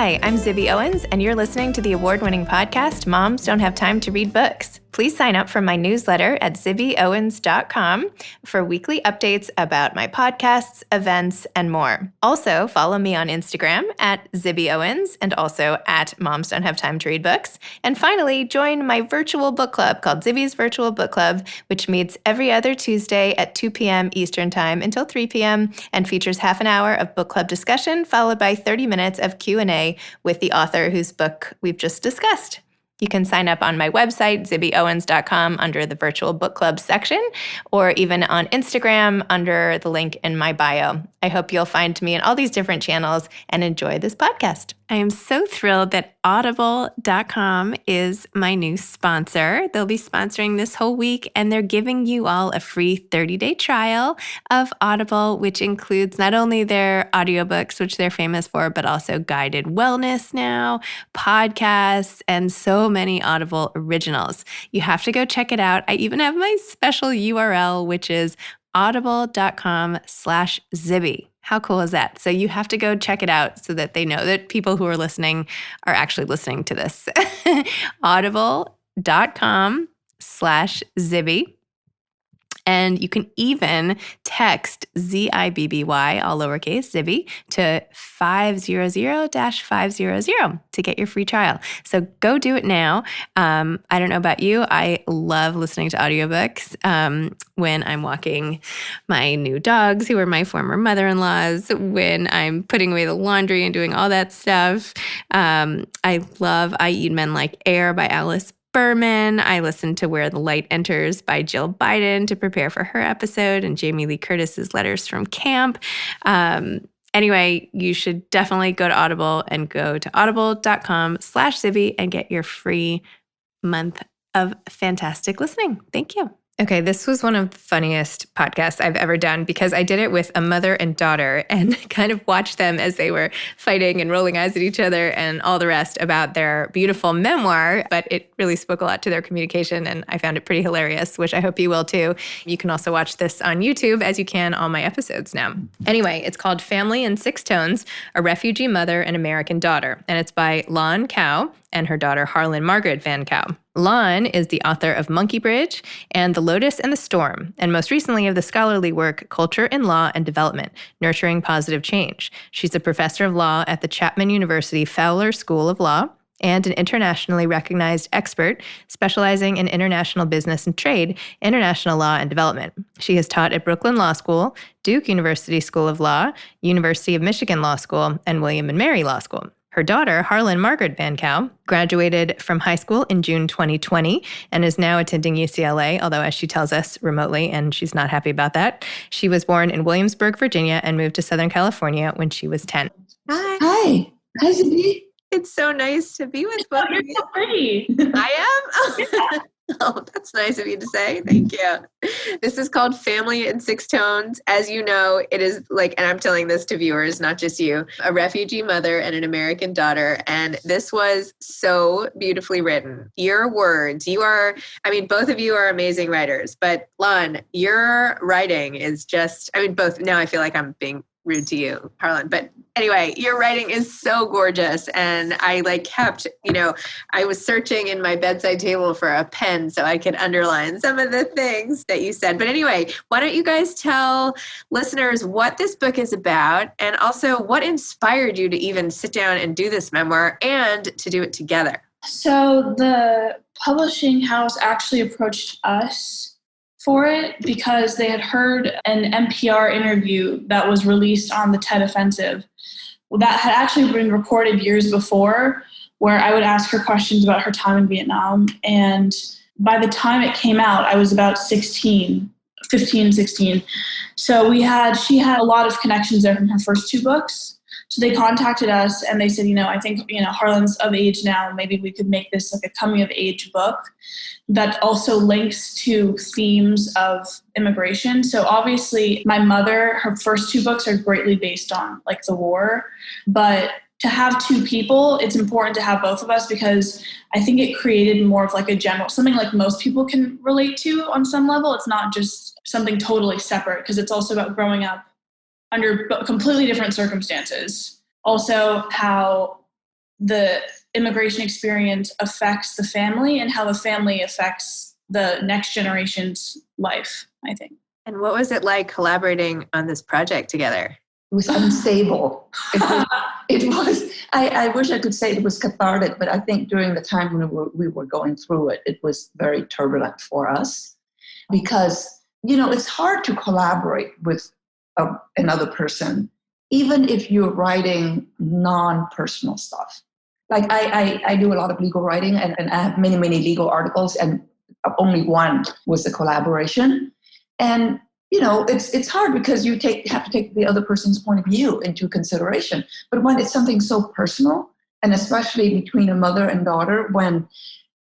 Hi, I'm Zibby Owens, and you're listening to the award-winning podcast, Moms Don't Have Time to Read Books. Please sign up for my newsletter at zibbyowens.com for weekly updates about my podcasts, events, and more. Also, follow me on Instagram at Zibby Owens and also at Moms Don't Have Time to Read Books. And finally, join my virtual book club called Zibby's Virtual Book Club, which meets every other Tuesday at 2 p.m. Eastern Time until 3 p.m. and features half an hour of book club discussion followed by 30 minutes of Q&A with the author whose book we've just discussed. You can sign up on my website, zibbyowens.com, under the Virtual Book Club section, or even on Instagram under the link in my bio. I hope you'll find me in all these different channels and enjoy this podcast. I am so thrilled that audible.com is my new sponsor. They'll be sponsoring this whole week, and they're giving you all a free 30-day trial of Audible, which includes not only their audiobooks, which they're famous for, but also guided wellness now, podcasts, and so many Audible originals. You have to go check it out. I even have my special URL, which is audible.com/Zibby. How cool is that? So you have to go check it out so that they know that people who are listening are actually listening to this. audible.com/Zibby. And you can even text ZIBBY, all lowercase, Zibby, to 500-500 to get your free trial. So go do it now. I don't know about you. I love listening to audiobooks when I'm walking my new dogs, who are my former mother-in-laws, when I'm putting away the laundry and doing all that stuff. I love I Eat Men Like Air by Alice Berman. I listened to Where the Light Enters by Jill Biden to prepare for her episode, and Jamie Lee Curtis's Letters from Camp. Anyway, you should definitely go to Audible and go to audible.com/Zibby and get your free month of fantastic listening. Thank you. Okay, this was one of the funniest podcasts I've ever done because I did it with a mother and daughter and kind of watched them as they were fighting and rolling eyes at each other and all the rest about their beautiful memoir, but it really spoke a lot to their communication and I found it pretty hilarious, which I hope you will too. You can also watch this on YouTube as you can all my episodes now. Anyway, it's called Family in Six Tones, A Refugee Mother and American Daughter, and it's by Lan Cao and her daughter Harlan Margaret Van Cao. Lan is the author of Monkey Bridge and The Lotus and the Storm, and most recently of the scholarly work Culture in Law and Development, Nurturing Positive Change. She's a professor of law at the Chapman University Fowler School of Law and an internationally recognized expert specializing in international business and trade, international law, and development. She has taught at Brooklyn Law School, Duke University School of Law, University of Michigan Law School, and William & Mary Law School. Her daughter, Harlan Margaret Van Cao, graduated from high school in June 2020 and is now attending UCLA, although as she tells us remotely, and she's not happy about that. She was born in Williamsburg, Virginia, and moved to Southern California when she was 10. Hi. Hi. Hi, Zibby. It's so nice to be with both of you. You're so pretty. I am? Oh, that's nice of you to say. Thank you. This is called Family in Six Tones. As you know, it is like, and I'm telling this to viewers, not just you, a refugee mother and an American daughter. And this was so beautifully written. Your words, both of you are amazing writers, but Lan, your writing is just, both, now I feel like I'm being rude to you, Harlan. But anyway, your writing is so gorgeous. And I I was searching in my bedside table for a pen so I could underline some of the things that you said. But anyway, why don't you guys tell listeners what this book is about and also what inspired you to even sit down and do this memoir and to do it together? So the publishing house actually approached us for it because they had heard an NPR interview that was released on the Tet Offensive that had actually been recorded years before, where I would ask her questions about her time in Vietnam. And by the time it came out, I was about 16. So she had a lot of connections there from her first two books. So they contacted us and they said, I think, Harlan's of age now. Maybe we could make this like a coming of age book that also links to themes of immigration. So obviously my mother, her first two books are greatly based on like the war, but to have two people, it's important to have both of us because I think it created more of like a general, something like most people can relate to on some level. It's not just something totally separate because it's also about growing up under completely different circumstances. Also how the immigration experience affects the family and how the family affects the next generation's life, I think. And what was it like collaborating on this project together? It was unstable. I wish I could say it was cathartic, but I think during the time when we were going through it, it was very turbulent for us because, it's hard to collaborate with another person, even if you're writing non-personal stuff. Like I do a lot of legal writing and I have many, many legal articles, and only one was a collaboration. And it's hard because you have to take the other person's point of view into consideration. But when it's something so personal, and especially between a mother and daughter, when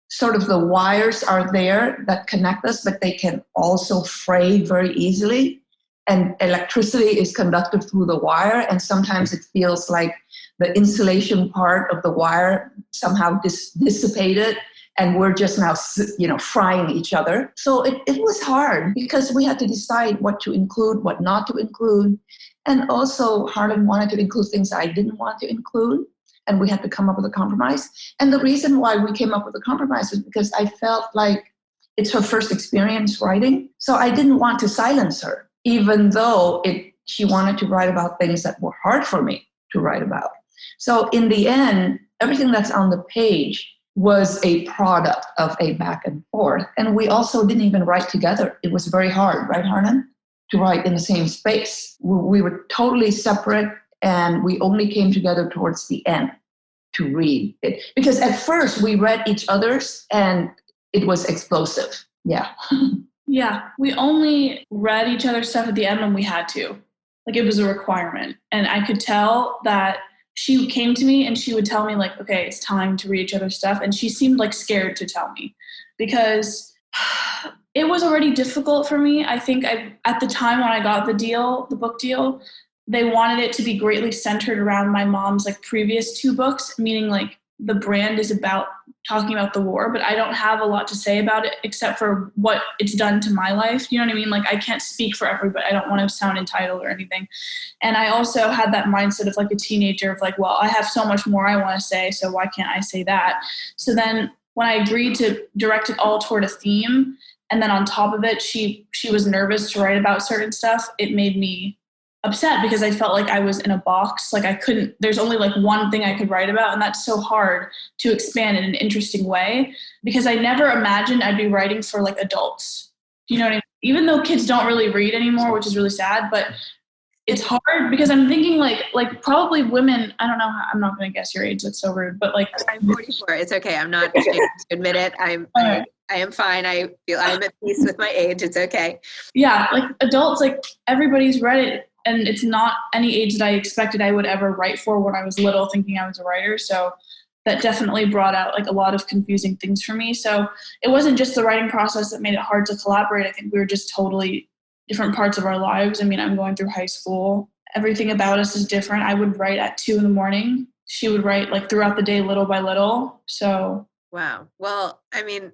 sort of the wires are there that connect us, but they can also fray very easily, and electricity is conducted through the wire, and sometimes it feels like the insulation part of the wire somehow dissipated, and we're just now, frying each other. So it was hard because we had to decide what to include, what not to include. And also Harlan wanted to include things I didn't want to include. And we had to come up with a compromise. And the reason why we came up with a compromise is because I felt like it's her first experience writing. So I didn't want to silence her, even though she wanted to write about things that were hard for me to write about. So in the end, everything that's on the page was a product of a back and forth. And we also didn't even write together. It was very hard, right, Harlan, to write in the same space. We were totally separate, and we only came together towards the end to read it. Because at first we read each other's and it was explosive. Yeah. Yeah, we only read each other's stuff at the end when we had to. Like, it was a requirement. And I could tell that she came to me and she would tell me, like, okay, it's time to read each other's stuff. And she seemed like scared to tell me because it was already difficult for me. I think at the time when I got the book deal, they wanted it to be greatly centered around my mom's like previous two books, meaning like the brand is about talking about the war, but I don't have a lot to say about it except for what it's done to my life. You know what I mean? Like, I can't speak for everybody. I don't want to sound entitled or anything. And I also had that mindset of like a teenager of like, well, I have so much more I want to say, so why can't I say that? So then when I agreed to direct it all toward a theme, and then on top of it, she was nervous to write about certain stuff, it made me upset because I felt like I was in a box. Like, there's only like one thing I could write about. And that's so hard to expand in an interesting way because I never imagined I'd be writing for like adults. You know what I mean? Even though kids don't really read anymore, which is really sad, but it's hard because I'm thinking like probably women, I don't know, I'm not going to guess your age. That's so rude, but like I'm 44. It's okay. I'm not ashamed to admit it. I am fine. I feel I'm at peace with my age. It's okay. Yeah. Like adults, like everybody's read it. And it's not any age that I expected I would ever write for when I was little, thinking I was a writer. So that definitely brought out like a lot of confusing things for me. So it wasn't just the writing process that made it hard to collaborate. I think we were just totally different parts of our lives. I mean, I'm going through high school. Everything about us is different. I would write at 2 a.m. She would write like throughout the day, little by little. So. Wow. Well, I mean,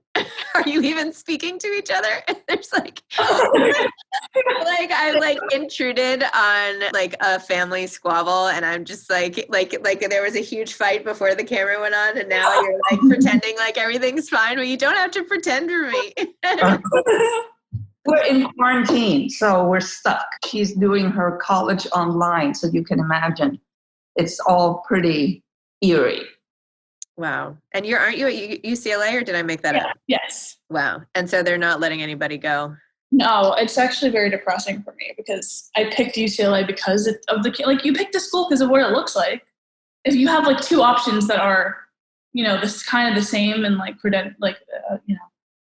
are you even speaking to each other? There's like, I like intruded on like a family squabble, and I'm just like there was a huge fight before the camera went on, and now you're like pretending like everything's fine. Well, you don't have to pretend for me. We're in quarantine, so we're stuck. She's doing her college online, so you can imagine it's all pretty eerie. Wow. And aren't you at UCLA, or did I make that up? Yes. Wow. And so they're not letting anybody go? No, it's actually very depressing for me because I picked UCLA because of like you picked a school because of what it looks like. If you have like two options that are, this kind of the same and like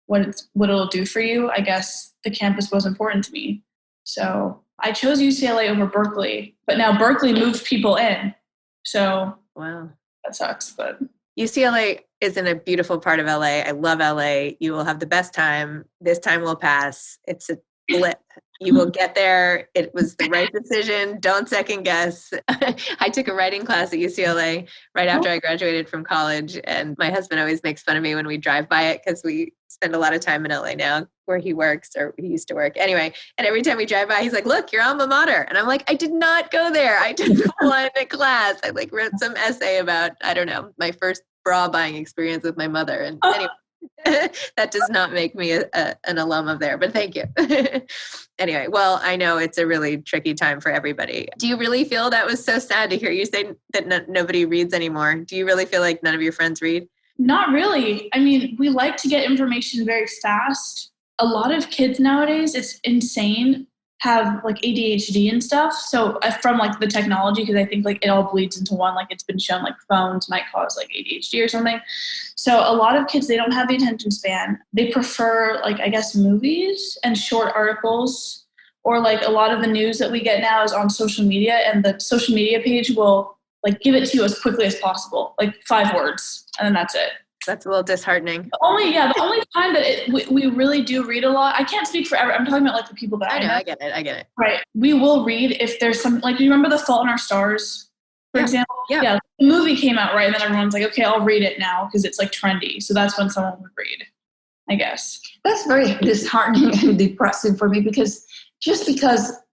what it'll do for you, I guess the campus was important to me. So I chose UCLA over Berkeley, but now Berkeley moved people in. So wow, that sucks, but. UCLA is in a beautiful part of LA. I love LA. You will have the best time. This time will pass. It's a blip. You will get there. It was the right decision. Don't second guess. I took a writing class at UCLA right after I graduated from college. And my husband always makes fun of me when we drive by it because we spend a lot of time in LA now where he works or he used to work. Anyway, and every time we drive by, he's like, look, your alma mater. And I'm like, I did not go there. I took one class. I like wrote some essay about, I don't know, my first bra buying experience with my mother. And anyway. That does not make me an alum of there, but thank you. Anyway, well, I know it's a really tricky time for everybody. Do you really feel that was so sad to hear you say that nobody reads anymore? Do you really feel like none of your friends read? Not really. I mean, we like to get information very fast. A lot of kids nowadays, it's insane, have like ADHD and stuff. So from like the technology, because I think like it all bleeds into one, like it's been shown like phones might cause like ADHD or something. So a lot of kids, they don't have the attention span. They prefer like, I guess, movies and short articles, or like a lot of the news that we get now is on social media, and the social media page will like give it to you as quickly as possible, like 5 words, and then that's it. That's a little disheartening. The only time that we really do read a lot, I can't speak for I'm talking about like the people that I know. I get it. Right. We will read if there's some, like, do you remember The Fault in Our Stars, for example? Yeah. The movie came out, right? And then everyone's like, okay, I'll read it now because it's like trendy. So that's when someone would read, I guess. That's very disheartening and depressing for me because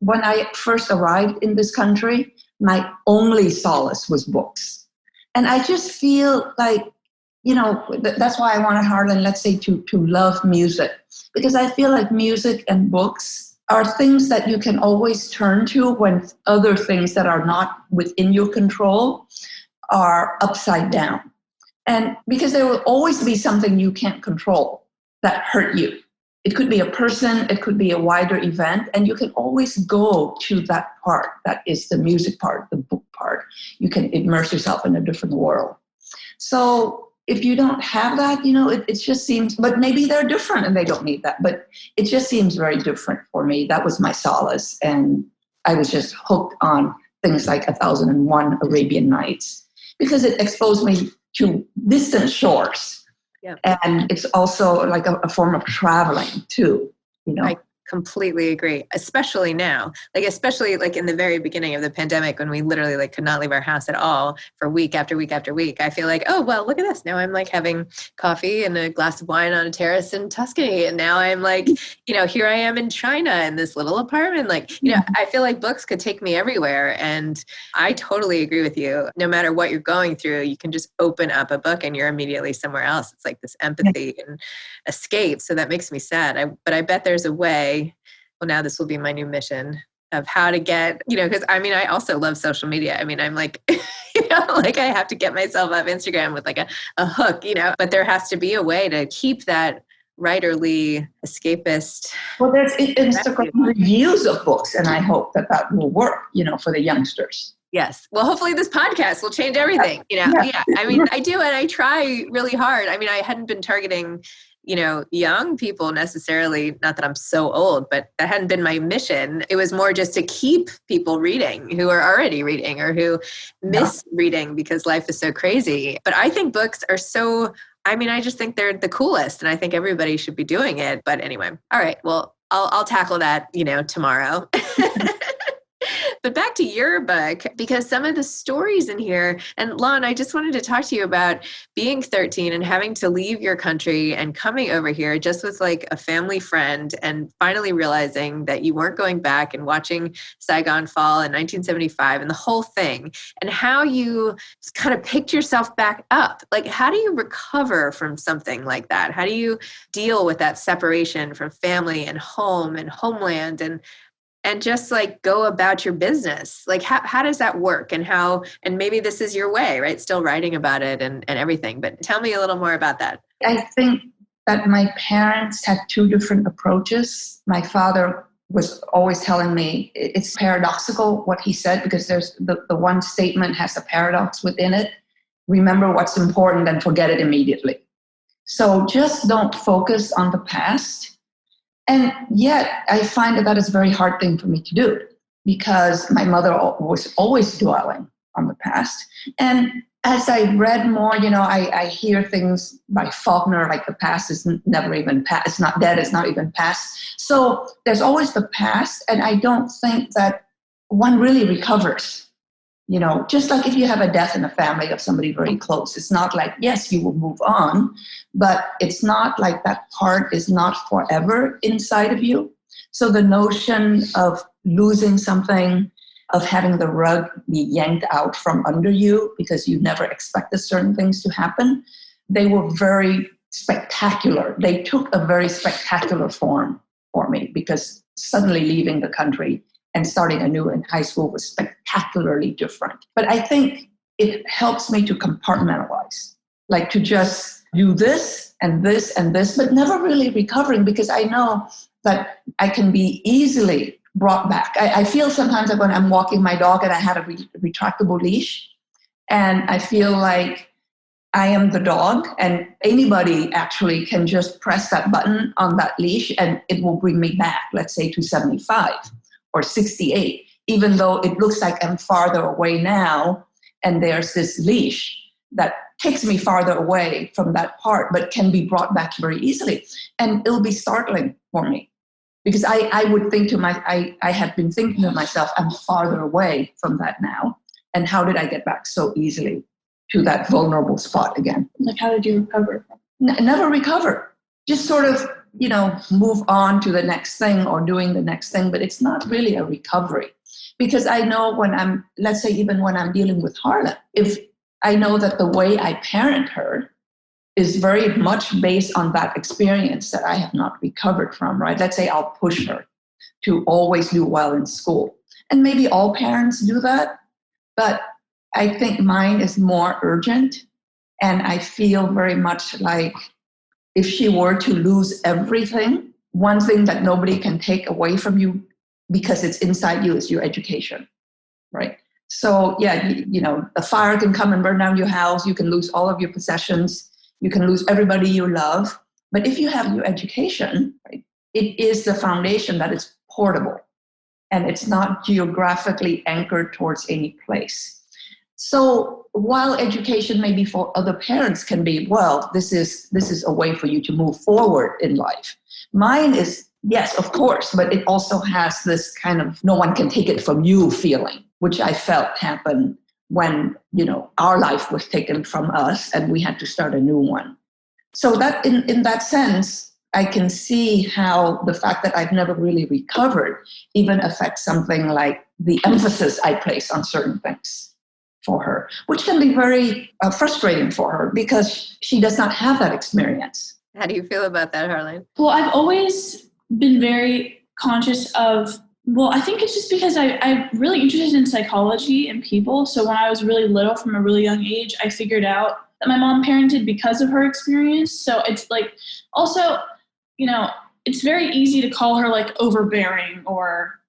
when I first arrived in this country, my only solace was books. And I just feel like, that's why I wanted Harlan, let's say, to love music, because I feel like music and books are things that you can always turn to when other things that are not within your control are upside down. And because there will always be something you can't control that hurt you. It could be a person, it could be a wider event, and you can always go to that part that is the music part, the book part. You can immerse yourself in a different world. So if you don't have that, it just seems, but maybe they're different and they don't need that. But it just seems very different for me. That was my solace. And I was just hooked on things like 1001 Arabian Nights because it exposed me to distant shores. Yeah. And it's also like a form of traveling too, I completely agree, especially now, especially in the very beginning of the pandemic when we literally could not leave our house at all for week after week after week. I feel like, oh, well, look at this. Now I'm having coffee and a glass of wine on a terrace in Tuscany. And now I'm here I am in China in this little apartment. I feel like books could take me everywhere. And I totally agree with you. No matter what you're going through, you can just open up a book and you're immediately somewhere else. It's like this empathy and escape. So that makes me sad. But I bet there's a way. Well, now this will be my new mission of how to get, because I also love social media. I'm I have to get myself off Instagram with a hook, but there has to be a way to keep that writerly escapist. Well, there's Instagram reviews of books, and I hope that will work, for the youngsters. Yes. Well, hopefully this podcast will change everything, Yeah. I do, and I try really hard. I hadn't been targeting young people necessarily, not that I'm so old, but that hadn't been my mission. It was more just to keep people reading who are already reading or who miss reading because life is so crazy. But I think books are so, I just think they're the coolest and I think everybody should be doing it. But anyway, all right, well, I'll tackle that, tomorrow. But back to your book, because some of the stories in here, and Lan, I just wanted to talk to you about being 13 and having to leave your country and coming over here just with a family friend and finally realizing that you weren't going back and watching Saigon fall in 1975 and the whole thing, and how you kind of picked yourself back up. How do you recover from something like that? How do you deal with that separation from family and home and homeland and just go about your business? How does that work and maybe this is your way, right? Still writing about it and everything, but tell me a little more about that. I think that my parents had 2 different approaches. My father was always telling me it's paradoxical what he said, because there's the one statement has a paradox within it. Remember what's important and forget it immediately. So just don't focus on the past. And yet I find that is a very hard thing for me to do because my mother was always dwelling on the past. And as I read more, I hear things by Faulkner, like the past is never even past. It's not dead. It's not even past. So there's always the past. And I don't think that one really recovers, just like if you have a death in a family of somebody very close, it's not like, yes, you will move on, but it's not like that part is not forever inside of you. So the notion of losing something, of having the rug be yanked out from under you because you never expected certain things to happen, they were very spectacular. They took a very spectacular form for me because suddenly leaving the country and starting anew in high school was spectacularly different. But I think it helps me to compartmentalize, like to just do this and this and this, but never really recovering because I know that I can be easily brought back. I feel sometimes that when I'm walking my dog and I had a retractable leash, and I feel like I am the dog, and anybody actually can just press that button on that leash and it will bring me back, let's say to 75 or 68, even though it looks like I'm farther away now and there's this leash that takes me farther away from that part, but can be brought back very easily. And it'll be startling for me. Because I would think I had been thinking to myself, I'm farther away from that now. And how did I get back so easily to that vulnerable spot again? Like, how did you recover? Never recover. Just sort of, move on to the next thing or doing the next thing. But it's not really a recovery. Because I know let's say even when I'm dealing with Harlan, if I know that the way I parent her is very much based on that experience that I have not recovered from, right? Let's say I'll push her to always do well in school. And maybe all parents do that, but I think mine is more urgent. And I feel very much like if she were to lose everything, one thing that nobody can take away from you because it's inside you is your education, right? So yeah, the fire can come and burn down your house. You can lose all of your possessions. You can lose everybody you love. But if you have your education, right, it is the foundation that is portable and it's not geographically anchored towards any place. So while education maybe for other parents can be, well, this is a way for you to move forward in life. Mine is, yes, of course, but it also has this kind of no one can take it from you feeling, which I felt happened when, our life was taken from us and we had to start a new one. So that in that sense, I can see how the fact that I've never really recovered even affects something like the emphasis I place on certain things for her, which can be very frustrating for her because she does not have that experience. How do you feel about that, Harlan? Well, I've always been very conscious of, I think it's just because I'm really interested in psychology and people. So when I was really little, from a really young age, I figured out that my mom parented because of her experience. So it's like, also, it's very easy to call her like overbearing or,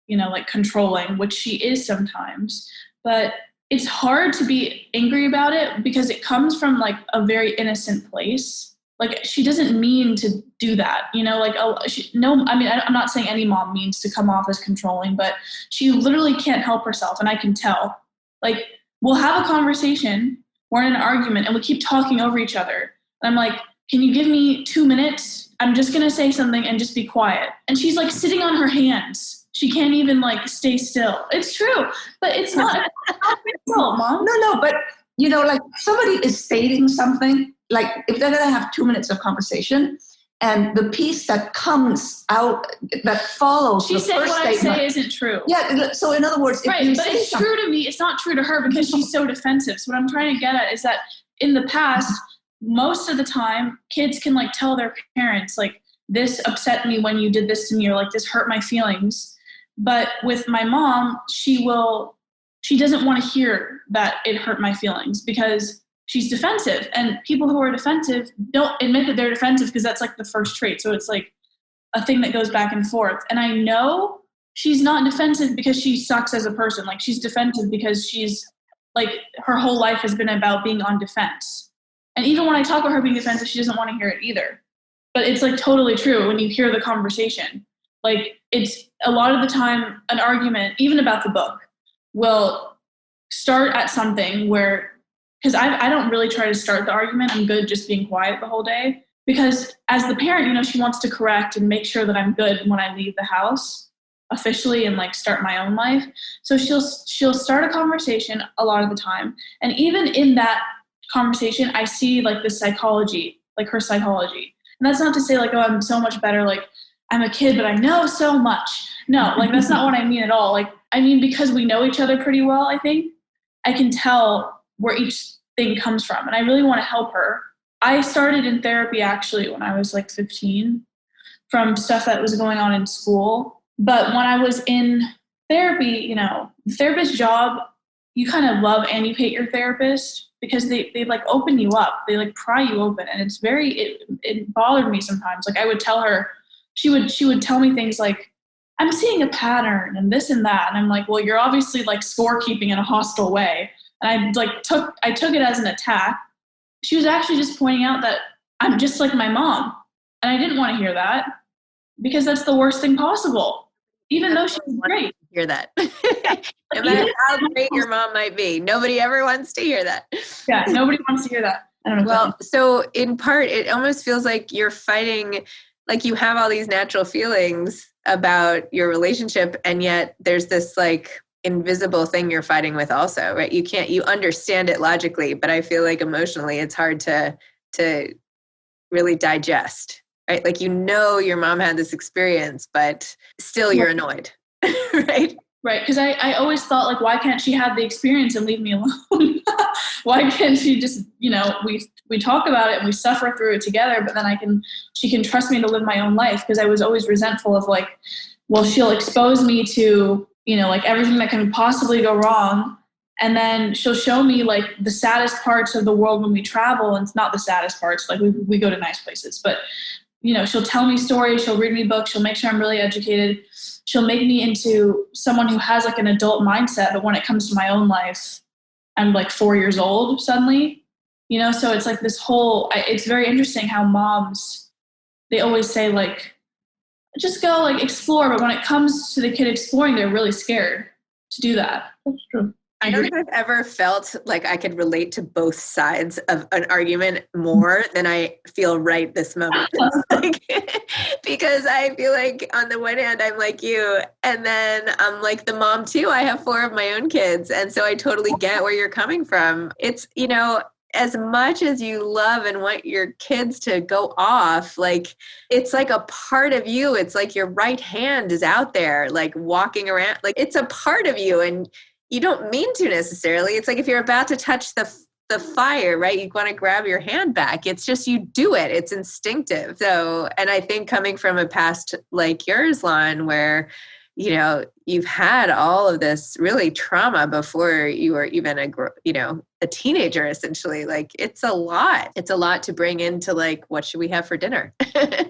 like controlling, which she is sometimes. But it's hard to be angry about it because it comes from like a very innocent place. Like she doesn't mean to do that, I'm not saying any mom means to come off as controlling, but she literally can't help herself. And I can tell, like, we'll have a conversation, we're in an argument and we keep talking over each other. And I'm like, can you give me 2 minutes? I'm just going to say something and just be quiet. And she's like sitting on her hands. She can't even like stay still. It's true, but it's not real, Mom. No, but like somebody is stating something, like if they're going to have 2 minutes of conversation and the piece that comes out that follows she said what statement, I say isn't true. Yeah. So in other words, right, but it's true to me. It's not true to her because she's so defensive. So what I'm trying to get at is that in the past, most of the time, kids can like tell their parents like, this upset me when you did this to me, or like this hurt my feelings. But with my mom, she doesn't want to hear that it hurt my feelings because she's defensive. And people who are defensive don't admit that they're defensive because that's like the first trait. So it's like a thing that goes back and forth. And I know she's not defensive because she sucks as a person. Like she's defensive because she's like, her whole life has been about being on defense. And even when I talk about her being defensive, she doesn't want to hear it either. But it's like totally true when you hear the conversation. Like it's a lot of the time an argument, even about the book, will start at something where because I don't really try to start the argument. I'm good just being quiet the whole day. Because as the parent, you know, she wants to correct and make sure that I'm good when I leave the house officially and like start my own life. So she'll start a conversation a lot of the time. And even in that conversation, I see like the psychology, like her psychology. And that's not to say like, oh, I'm so much better. Like I'm a kid, but I know so much. No, like that's not what I mean at all. Like, I mean, because we know each other pretty well, I think I can tell where each thing comes from. And I really want to help her. I started in therapy actually when I was like 15 from stuff that was going on in school. But when I was in therapy, you know, the therapist job, you kind of love and you hate your therapist because they like open you up. They like pry you open. And it's it bothered me sometimes. Like I would tell her, she would tell me things like, I'm seeing a pattern and this and that. And I'm like, well, you're obviously like scorekeeping in a hostile way. And I took it as an attack. She was actually just pointing out that I'm just like my mom. And I didn't want to hear that because that's the worst thing possible, even though she's great. Hear that. No matter how great your mom might be, nobody ever wants to hear that. Yeah, nobody wants to hear that. I don't know. Well, so in part, it almost feels like you're fighting, like you have all these natural feelings about your relationship, and yet there's this like invisible thing you're fighting with also, right? You understand it logically, but I feel like emotionally it's hard to really digest, right? Like, you know, your mom had this experience, but still you're annoyed, right? Right, because I always thought, like, why can't she have the experience and leave me alone? Why can't she just, you know, we talk about it and we suffer through it together, but then she can trust me to live my own life, because I was always resentful of like, well, she'll expose me to, you know, like everything that can possibly go wrong. And then she'll show me like the saddest parts of the world when we travel. And it's not the saddest parts. Like we go to nice places, but you know, she'll tell me stories. She'll read me books. She'll make sure I'm really educated. She'll make me into someone who has like an adult mindset. But when it comes to my own life, I'm like 4 years old suddenly, you know? So it's like this whole, it's very interesting how moms, they always say like, just go like explore. But when it comes to the kid exploring, they're really scared to do that. That's true. I don't think I've ever felt like I could relate to both sides of an argument more than I feel right this moment. Like, because I feel like on the one hand, I'm like you, and then I'm like the mom too. I have 4 of my own kids. And so I totally get where you're coming from. It's, you know, as much as you love and want your kids to go off, like, it's like a part of you. It's like your right hand is out there, like walking around, like it's a part of you. And you don't mean to necessarily. It's like if you're about to touch the fire, right? You want to grab your hand back. It's just, you do it. It's instinctive. So, and I think coming from a past like yours, Lan, where, you know, you've had all of this really trauma before you were even a teenager, essentially. Like, it's a lot. It's a lot to bring into like, what should we have for dinner?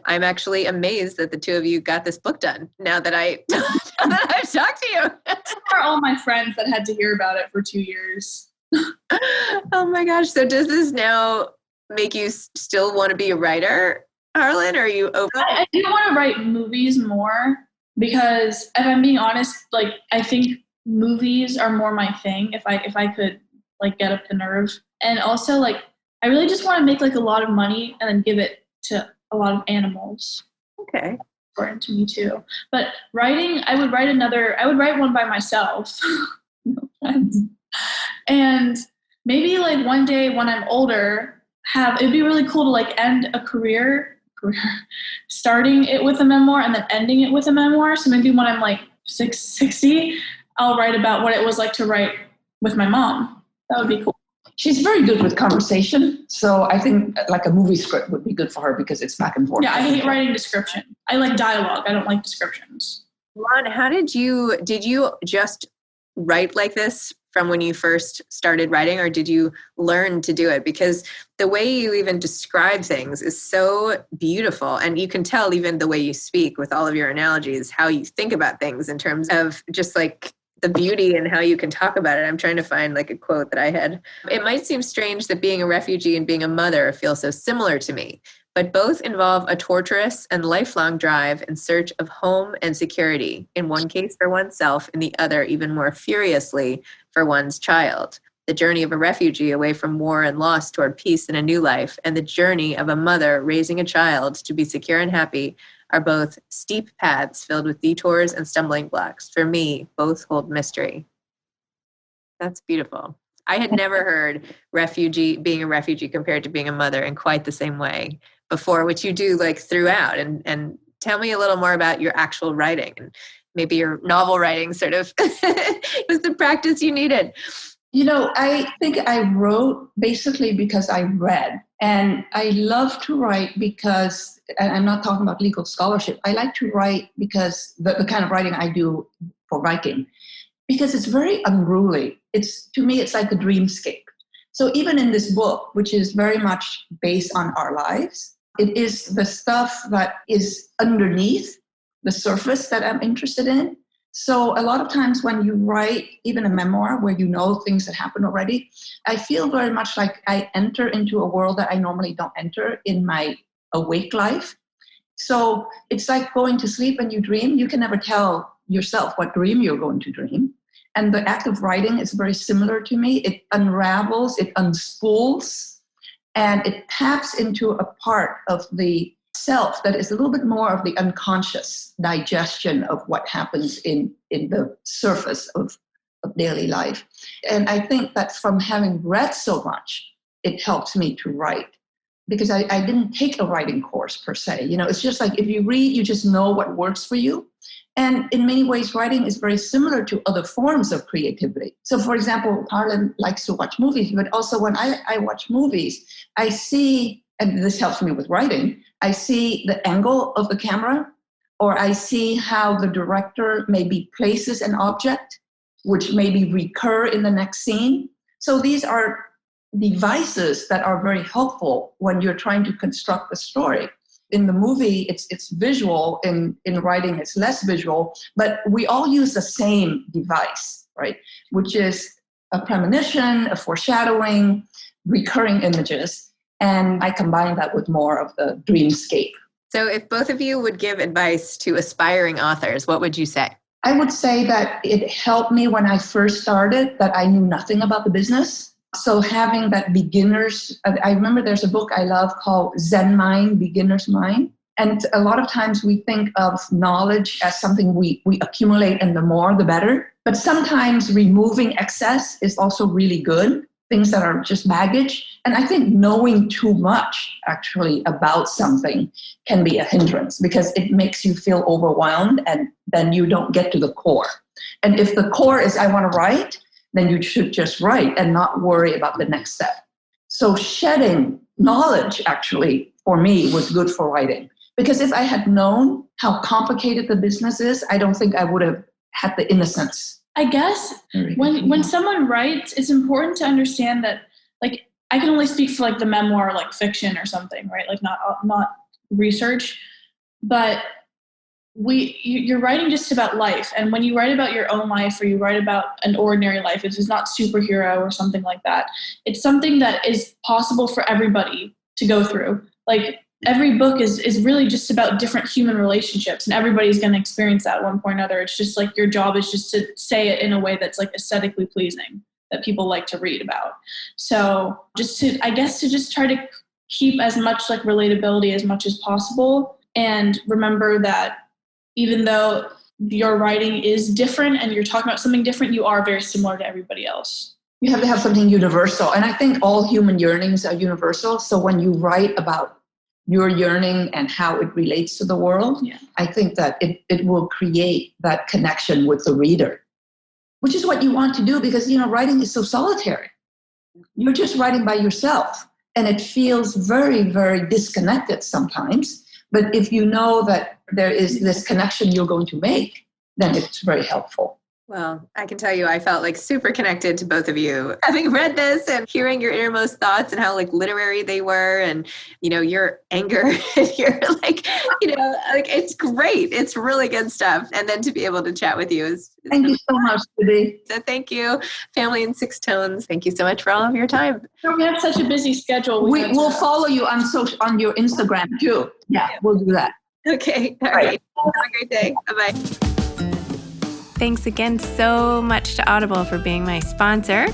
I'm actually amazed that the two of you got this book done now that I've talked to you. Those are all my friends that had to hear about it for 2 years. Oh my gosh. So does this now make you still want to be a writer, Harlan? Or are you over? I do want to write movies more, because if I'm being honest, like I think movies are more my thing if I could like get up the nerve. And also like I really just want to make like a lot of money and then give it to a lot of animals. Okay. Important to me too. But writing, I would write one by myself. No friends. And maybe like one day when I'm older, it'd be really cool to like end a career starting it with a memoir and then ending it with a memoir. So maybe when I'm like 60, I'll write about what it was like to write with my mom. That would be cool. She's very good with conversation. So I think like a movie script would be good for her because it's back and forth. Yeah, I hate writing description. I like dialogue. I don't like descriptions. Lan, how did you just write like this from when you first started writing, or did you learn to do it? Because the way you even describe things is so beautiful. And you can tell even the way you speak with all of your analogies, how you think about things in terms of just like the beauty and how you can talk about it. I'm trying to find like a quote that I had. It might seem strange that being a refugee and being a mother feel so similar to me, but both involve a torturous and lifelong drive in search of home and security, in one case for oneself, in the other even more furiously for one's child. The journey of a refugee away from war and loss toward peace and a new life, and the journey of a mother raising a child to be secure and happy are both steep paths filled with detours and stumbling blocks. For me, both hold mystery. That's beautiful. I had never heard being a refugee compared to being a mother in quite the same way before, which you do like throughout. And tell me a little more about your actual writing, and maybe your novel writing sort of was the practice you needed. I think I wrote basically because I read, and I love to write because, and I'm not talking about legal scholarship, I like to write because the kind of writing I do for writing, because it's very unruly. To me, it's like a dreamscape. So even in this book, which is very much based on our lives, it is the stuff that is underneath the surface that I'm interested in. So a lot of times when you write even a memoir where you know things that happened already, I feel very much like I enter into a world that I normally don't enter in my awake life. So it's like going to sleep and you dream. You can never tell yourself what dream you're going to dream. And the act of writing is very similar to me. It unravels, it unspools, and it taps into a part of the self that is a little bit more of the unconscious digestion of what happens in the surface of daily life. And I think that from having read so much, it helps me to write, because I didn't take a writing course per se. It's just like if you read, you just know what works for you. And in many ways, writing is very similar to other forms of creativity. So for example, Harlan likes to watch movies, but also when I watch movies, I see, and this helps me with writing, I see the angle of the camera, or I see how the director maybe places an object, which maybe recur in the next scene. So these are devices that are very helpful when you're trying to construct a story. In the movie, it's visual. In writing, it's less visual, but we all use the same device, right? Which is a premonition, a foreshadowing, recurring images. And I combine that with more of the dreamscape. So if both of you would give advice to aspiring authors, what would you say? I would say that it helped me when I first started, that I knew nothing about the business. So having that I remember there's a book I love called Zen Mind, Beginner's Mind. And a lot of times we think of knowledge as something we accumulate, and the more, the better. But sometimes removing excess is also really good. Things that are just baggage. And I think knowing too much actually about something can be a hindrance, because it makes you feel overwhelmed and then you don't get to the core. And if the core is I want to write, then you should just write and not worry about the next step. So shedding knowledge actually for me was good for writing, because if I had known how complicated the business is, I don't think I would have had the innocence. I guess when someone writes, it's important to understand that, like, I can only speak for like the memoir, like fiction or something, right? Like not research, but you're writing just about life. And when you write about your own life, or you write about an ordinary life, it is not superhero or something like that. It's something that is possible for everybody to go through. Like, every book is really just about different human relationships, and everybody's going to experience that at one point or another. It's just like your job is just to say it in a way that's like aesthetically pleasing, that people like to read about. So just to try to keep as much like relatability as much as possible, and remember that even though your writing is different and you're talking about something different, you are very similar to everybody else. You have to have something universal. And I think all human yearnings are universal. So when you write about your yearning and how it relates to the world, I think that it will create that connection with the reader, which is what you want to do, because, writing is so solitary. You're just writing by yourself, and it feels very, very disconnected sometimes. But if you know that there is this connection you're going to make, then it's very helpful. Well, I can tell you, I felt like super connected to both of you, having read this and hearing your innermost thoughts and how like literary they were, and, your anger, and your like it's great. It's really good stuff. And then to be able to chat with you is thank you so much, Zibby. So thank you, Family in Six Tones. Thank you so much for all of your time. We have such a busy schedule. We'll follow you on your Instagram too. Yeah, we'll do that. Okay. All right. Have a great day. Bye-bye. Thanks again so much to Audible for being my sponsor.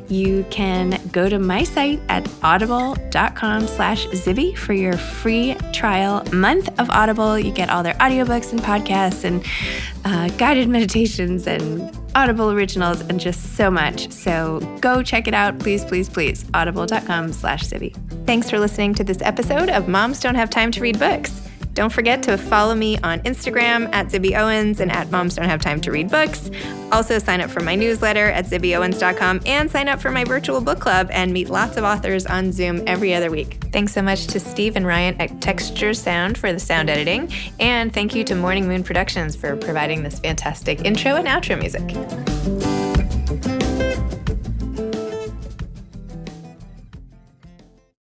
You can go to my site at audible.com/Zibby for your free trial month of Audible. You get all their audiobooks and podcasts and guided meditations and Audible originals and just so much. So go check it out, please, please, please. Audible.com/Zibby. Thanks for listening to this episode of Moms Don't Have Time to Read Books. Don't forget to follow me on Instagram at Zibby Owens and at Moms Don't Have Time to Read Books. Also sign up for my newsletter at zibbyowens.com and sign up for my virtual book club and meet lots of authors on Zoom every other week. Thanks so much to Steve and Ryan at Texture Sound for the sound editing. And thank you to Morning Moon Productions for providing this fantastic intro and outro music.